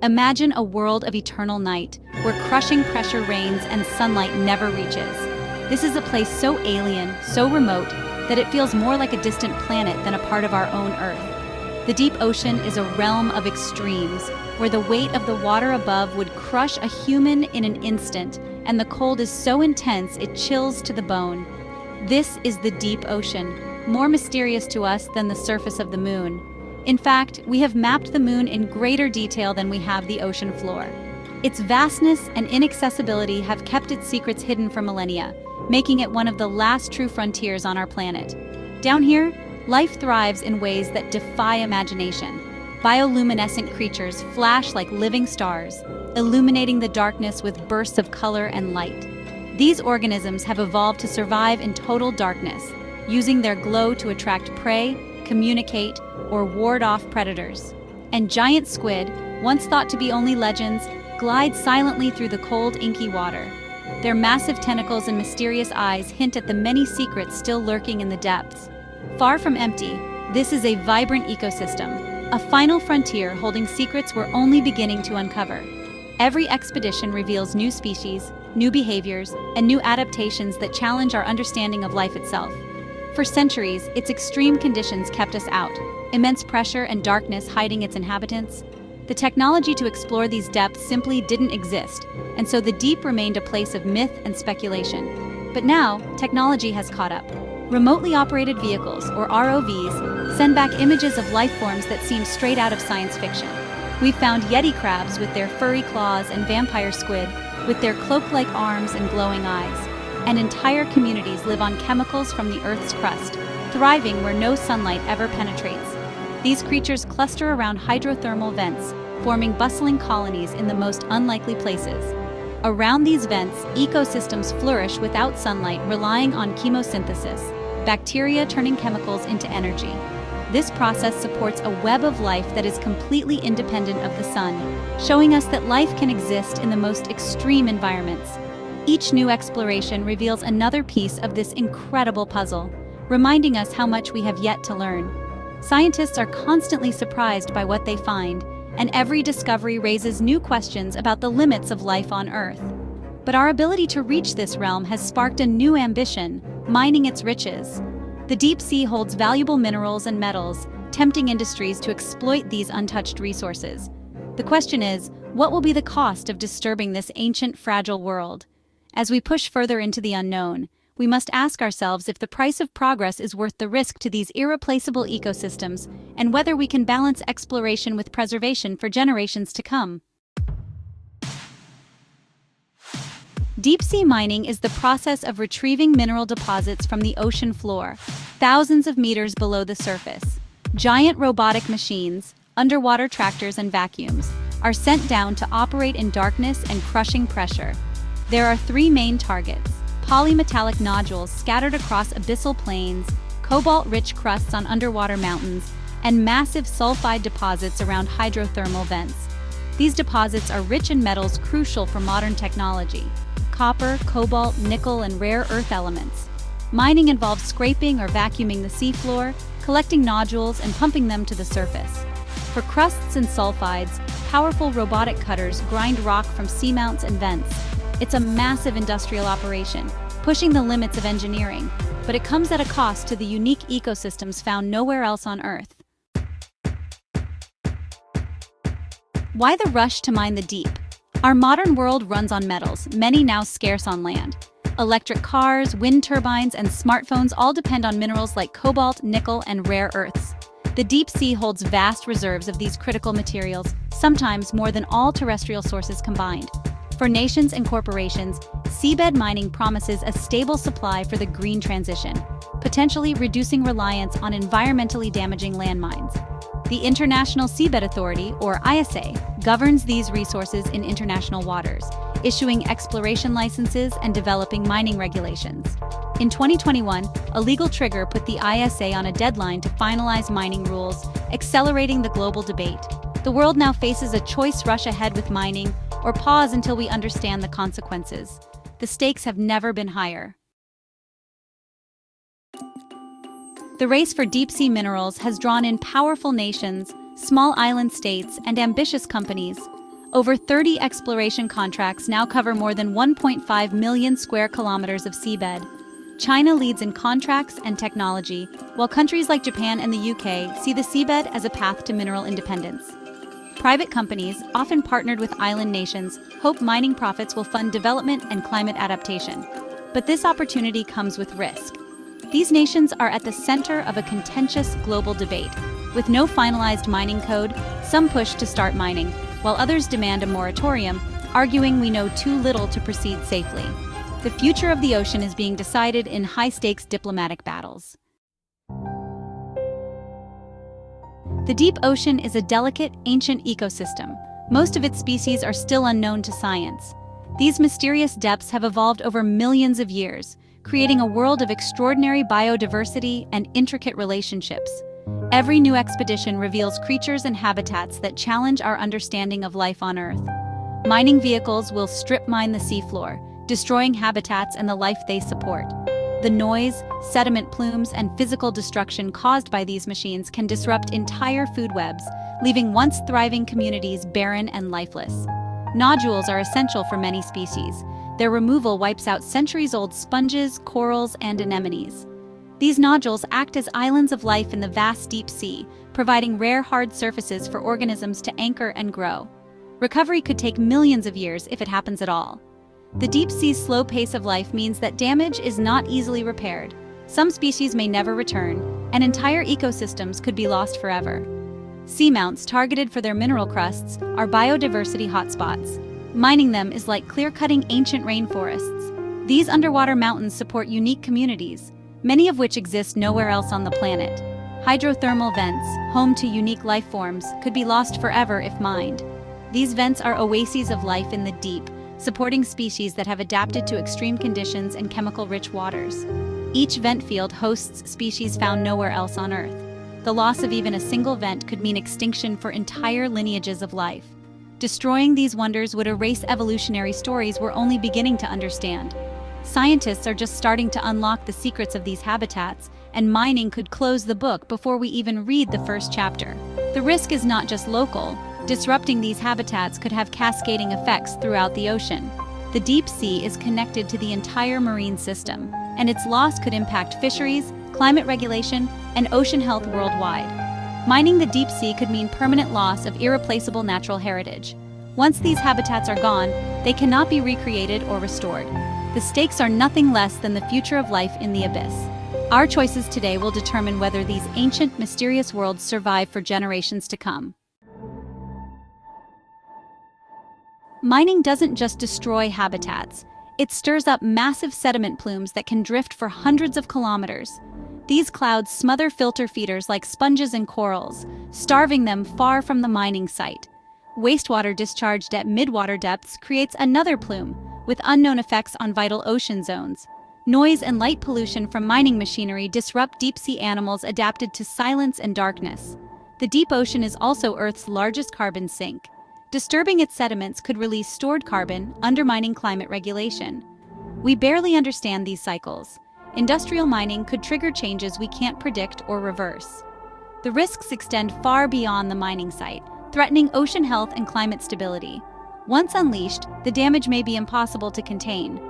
Imagine a world of eternal night, where crushing pressure reigns and sunlight never reaches. This is a place so alien, so remote, that it feels more like a distant planet than a part of our own Earth. The deep ocean is a realm of extremes, where the weight of the water above would crush a human in an instant, and the cold is so intense it chills to the bone. This is the deep ocean, more mysterious to us than the surface of the moon. In fact, we have mapped the moon in greater detail than we have the ocean floor. Its vastness and inaccessibility have kept its secrets hidden for millennia, making it one of the last true frontiers on our planet. Down here, life thrives in ways that defy imagination. Bioluminescent creatures flash like living stars, illuminating the darkness with bursts of color and light. These organisms have evolved to survive in total darkness, using their glow to attract prey, communicate, or ward off predators. And giant squid, once thought to be only legends, glide silently through the cold, inky water. Their massive tentacles and mysterious eyes hint at the many secrets still lurking in the depths. Far from empty, this is a vibrant ecosystem, a final frontier holding secrets we're only beginning to uncover. Every expedition reveals new species, new behaviors, and new adaptations that challenge our understanding of life itself. For centuries, its extreme conditions kept us out, immense pressure and darkness hiding its inhabitants. The technology to explore these depths simply didn't exist, and so the deep remained a place of myth and speculation. But now, technology has caught up. Remotely operated vehicles, or ROVs, send back images of life forms that seem straight out of science fiction. We've found Yeti crabs with their furry claws and vampire squid with their cloak-like arms and glowing eyes. And entire communities live on chemicals from the Earth's crust, thriving where no sunlight ever penetrates. These creatures cluster around hydrothermal vents, forming bustling colonies in the most unlikely places. Around these vents, ecosystems flourish without sunlight, relying on chemosynthesis, bacteria turning chemicals into energy. This process supports a web of life that is completely independent of the sun, showing us that life can exist in the most extreme environments. Each new exploration reveals another piece of this incredible puzzle, reminding us how much we have yet to learn. Scientists are constantly surprised by what they find, and every discovery raises new questions about the limits of life on Earth. But our ability to reach this realm has sparked a new ambition, mining its riches. The deep sea holds valuable minerals and metals, tempting industries to exploit these untouched resources. The question is, what will be the cost of disturbing this ancient, fragile world? As we push further into the unknown, we must ask ourselves if the price of progress is worth the risk to these irreplaceable ecosystems, and whether we can balance exploration with preservation for generations to come. Deep-sea mining is the process of retrieving mineral deposits from the ocean floor, thousands of meters below the surface. Giant robotic machines, underwater tractors and vacuums, are sent down to operate in darkness and crushing pressure. There are three main targets: polymetallic nodules scattered across abyssal plains, cobalt-rich crusts on underwater mountains, and massive sulfide deposits around hydrothermal vents. These deposits are rich in metals crucial for modern technology: copper, cobalt, nickel, and rare earth elements. Mining involves scraping or vacuuming the seafloor, collecting nodules, and pumping them to the surface. For crusts and sulfides, powerful robotic cutters grind rock from seamounts and vents. It's a massive industrial operation, pushing the limits of engineering, but it comes at a cost to the unique ecosystems found nowhere else on Earth. Why the rush to mine the deep? Our modern world runs on metals, many now scarce on land. Electric cars, wind turbines, and smartphones all depend on minerals like cobalt, nickel, and rare earths. The deep sea holds vast reserves of these critical materials, sometimes more than all terrestrial sources combined. For nations and corporations, seabed mining promises a stable supply for the green transition, potentially reducing reliance on environmentally damaging landmines. The International Seabed Authority, or ISA, governs these resources in international waters, issuing exploration licenses and developing mining regulations. In 2021, a legal trigger put the ISA on a deadline to finalize mining rules, accelerating the global debate. The world now faces a choice: rush ahead with mining, or pause until we understand the consequences. The stakes have never been higher. The race for deep-sea minerals has drawn in powerful nations, small island states, and ambitious companies, Over 30 exploration contracts now cover more than 1.5 million square kilometers of seabed. China leads in contracts and technology, while countries like Japan and the UK see the seabed as a path to mineral independence. Private companies, often partnered with island nations, hope mining profits will fund development and climate adaptation. But this opportunity comes with risk. These nations are at the center of a contentious global debate. With no finalized mining code, some push to start mining, while others demand a moratorium, arguing we know too little to proceed safely. The future of the ocean is being decided in high-stakes diplomatic battles. The deep ocean is a delicate, ancient ecosystem. Most of its species are still unknown to science. These mysterious depths have evolved over millions of years, creating a world of extraordinary biodiversity and intricate relationships. Every new expedition reveals creatures and habitats that challenge our understanding of life on Earth. Mining vehicles will strip mine the seafloor, destroying habitats and the life they support. The noise, sediment plumes, and physical destruction caused by these machines can disrupt entire food webs, leaving once thriving communities barren and lifeless. Nodules are essential for many species. Their removal wipes out centuries-old sponges, corals, and anemones. These nodules act as islands of life in the vast deep sea, providing rare hard surfaces for organisms to anchor and grow. Recovery could take millions of years if it happens at all. The deep sea's slow pace of life means that damage is not easily repaired. Some species may never return, and entire ecosystems could be lost forever. Seamounts targeted for their mineral crusts are biodiversity hotspots. Mining them is like clear-cutting ancient rainforests. These underwater mountains support unique communities, many of which exist nowhere else on the planet. Hydrothermal vents, home to unique life forms, could be lost forever if mined. These vents are oases of life in the deep, supporting species that have adapted to extreme conditions and chemical-rich waters. Each vent field hosts species found nowhere else on Earth. The loss of even a single vent could mean extinction for entire lineages of life. Destroying these wonders would erase evolutionary stories we're only beginning to understand. Scientists are just starting to unlock the secrets of these habitats, and mining could close the book before we even read the first chapter. The risk is not just local. Disrupting these habitats could have cascading effects throughout the ocean. The deep sea is connected to the entire marine system, and its loss could impact fisheries, climate regulation, and ocean health worldwide. Mining the deep sea could mean permanent loss of irreplaceable natural heritage. Once these habitats are gone, they cannot be recreated or restored. The stakes are nothing less than the future of life in the abyss. Our choices today will determine whether these ancient, mysterious worlds survive for generations to come. Mining doesn't just destroy habitats. It stirs up massive sediment plumes that can drift for hundreds of kilometers. These clouds smother filter feeders like sponges and corals, starving them far from the mining site. Wastewater discharged at mid-water depths creates another plume, with unknown effects on vital ocean zones. Noise and light pollution from mining machinery disrupt deep-sea animals adapted to silence and darkness. The deep ocean is also Earth's largest carbon sink. Disturbing its sediments could release stored carbon, undermining climate regulation. We barely understand these cycles. Industrial mining could trigger changes we can't predict or reverse. The risks extend far beyond the mining site, threatening ocean health and climate stability. Once unleashed, the damage may be impossible to contain.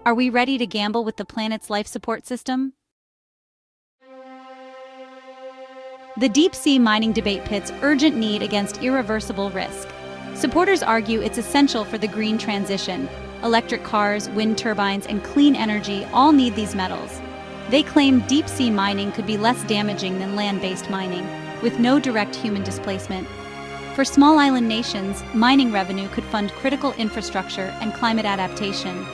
Are we ready to gamble with the planet's life support system? The deep-sea mining debate pits urgent need against irreversible risk. Supporters argue it's essential for the green transition. Electric cars, wind turbines, and clean energy all need these metals. They claim deep-sea mining could be less damaging than land-based mining, with no direct human displacement. For small island nations, mining revenue could fund critical infrastructure and climate adaptation.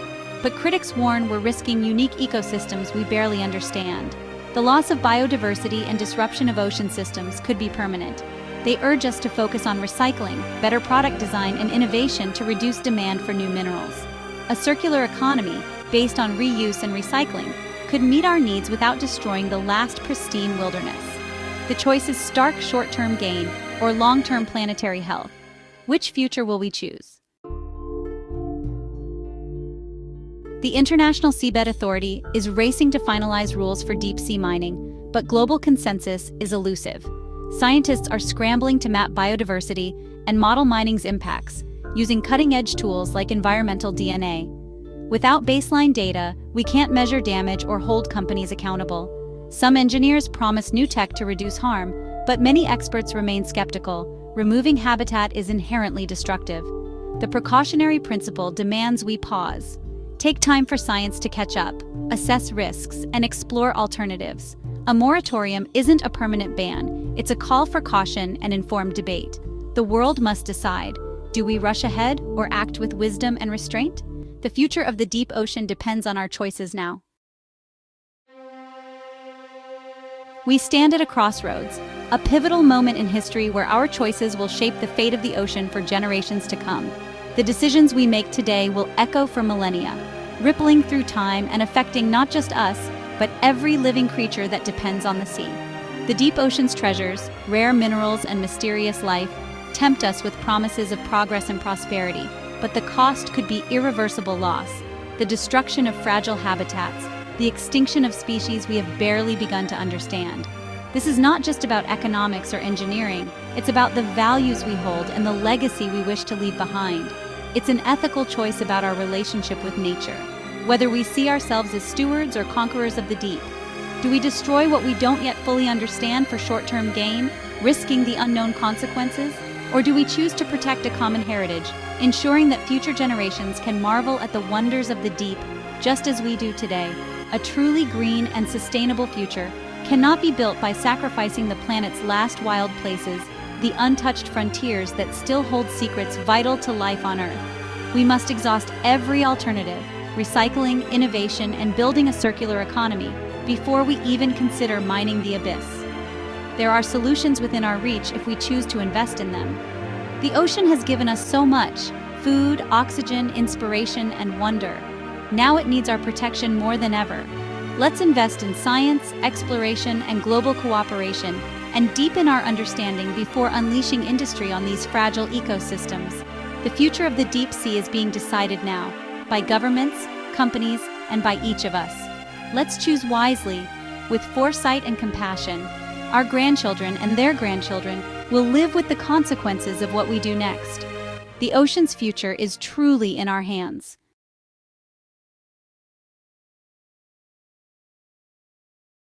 But critics warn we're risking unique ecosystems we barely understand. The loss of biodiversity and disruption of ocean systems could be permanent. They urge us to focus on recycling, better product design, and innovation to reduce demand for new minerals. A circular economy, based on reuse and recycling, could meet our needs without destroying the last pristine wilderness. The choice is stark short-term gain or long-term planetary health. Which future will we choose? The International Seabed Authority is racing to finalize rules for deep-sea mining, but global consensus is elusive. Scientists are scrambling to map biodiversity and model mining's impacts, using cutting-edge tools like environmental DNA. Without baseline data, we can't measure damage or hold companies accountable. Some engineers promise new tech to reduce harm, but many experts remain skeptical. Removing habitat is inherently destructive. The precautionary principle demands we pause. Take time for science to catch up, assess risks, and explore alternatives. A moratorium isn't a permanent ban, it's a call for caution and informed debate. The world must decide, do we rush ahead or act with wisdom and restraint? The future of the deep ocean depends on our choices now. We stand at a crossroads, a pivotal moment in history where our choices will shape the fate of the ocean for generations to come. The decisions we make today will echo for millennia, rippling through time and affecting not just us, but every living creature that depends on the sea. The deep ocean's treasures, rare minerals and mysterious life, tempt us with promises of progress and prosperity, but the cost could be irreversible loss, the destruction of fragile habitats, the extinction of species we have barely begun to understand. This is not just about economics or engineering, it's about the values we hold and the legacy we wish to leave behind. It's an ethical choice about our relationship with nature, whether we see ourselves as stewards or conquerors of the deep. Do we destroy what we don't yet fully understand for short-term gain, risking the unknown consequences? Or do we choose to protect a common heritage, ensuring that future generations can marvel at the wonders of the deep just as we do today? A truly green and sustainable future cannot be built by sacrificing the planet's last wild places, the untouched frontiers that still hold secrets vital to life on Earth. We must exhaust every alternative, recycling, innovation, and building a circular economy before we even consider mining the abyss. There are solutions within our reach if we choose to invest in them. The ocean has given us so much: food, oxygen, inspiration, and wonder. Now it needs our protection more than ever. Let's invest in science, exploration, and global cooperation, and deepen our understanding before unleashing industry on these fragile ecosystems. The future of the deep sea is being decided now, by governments, companies, and by each of us. Let's choose wisely, with foresight and compassion. Our grandchildren and their grandchildren will live with the consequences of what we do next. The ocean's future is truly in our hands.